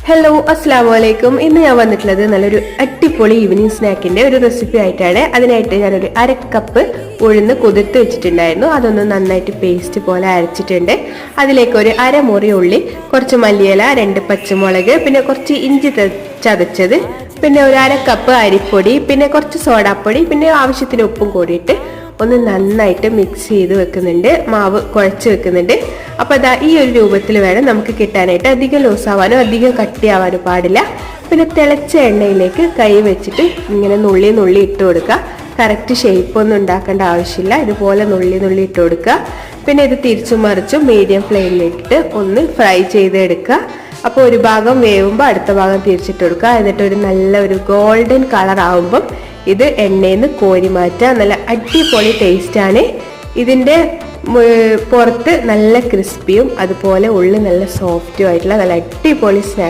Hello അസ്സലാമലൈക്കും. ഇന്ന് ഞാൻ വന്നിട്ടുള്ളത് നല്ലൊരു അടിപൊളി ഈവനിങ് സ്നാക്കിന്റെ ഒരു റെസിപ്പി ആയിട്ടാണ്. അതിനായിട്ട് ഞാനൊരു 1/2 കപ്പ് ഉഴുന്ന് കുതിർത്ത് വെച്ചിട്ടുണ്ടായിരുന്നു. അതൊന്ന് നന്നായിട്ട് പേസ്റ്റ് പോലെ അരച്ചിട്ടുണ്ട്. അതിലേക്ക് ഒരു അരമുറി ഉള്ളി, കുറച്ച് മല്ലിയില, 2 പച്ചമുളക്, പിന്നെ കുറച്ച് ഇഞ്ചി ചതച്ചത്, പിന്നെ ഒരു 1/2 കപ്പ് അരിപ്പൊടി, പിന്നെ കുറച്ച് സോഡാപ്പൊടി, പിന്നെ ആവശ്യത്തിന് ഉപ്പും കൂടിയിട്ട് ഒന്ന് നന്നായിട്ട് മിക്സ് ചെയ്ത് വെക്കുന്നുണ്ട്. മാവ് കുഴച്ച് വെക്കുന്നുണ്ട്. അപ്പോൾ അതാ ഈ ഒരു രൂപത്തിൽ വേണം നമുക്ക് കിട്ടാനായിട്ട്. അധികം ലൂസാവാനോ അധികം കട്ടിയാവാനോ പാടില്ല. പിന്നെ തിളച്ച എണ്ണയിലേക്ക് കൈ വെച്ചിട്ട് ഇങ്ങനെ നുള്ളി നുള്ളി ഇട്ട് കൊടുക്കുക. കറക്റ്റ് ഷേപ്പ് ഒന്നും ഉണ്ടാക്കേണ്ട ആവശ്യമില്ല. ഇതുപോലെ നുള്ളി നുള്ളി ഇട്ട് കൊടുക്കുക. പിന്നെ ഇത് തിരിച്ചും മറിച്ചും മീഡിയം ഫ്ലെയിമിലിട്ടിട്ട് ഒന്ന് ഫ്രൈ ചെയ്തെടുക്കുക. അപ്പോൾ ഒരു ഭാഗം വേവുമ്പോൾ അടുത്ത ഭാഗം തിരിച്ചിട്ട് കൊടുക്കുക. എന്നിട്ട് ഒരു നല്ല ഒരു ഗോൾഡൻ കളർ ആവുമ്പം ഇത് എണ്ണയിൽ നിന്ന് കോരി മാറ്റുക. നല്ല അടിപൊളി ടേസ്റ്റാണ്. ഇതിൻ്റെ പുറത്ത് നല്ല ക്രിസ്പിയും അതുപോലെ ഉള്ളിൽ നല്ല സോഫ്റ്റും ആയിട്ടുള്ള നല്ല അടിപൊളി സ്നാക്ക്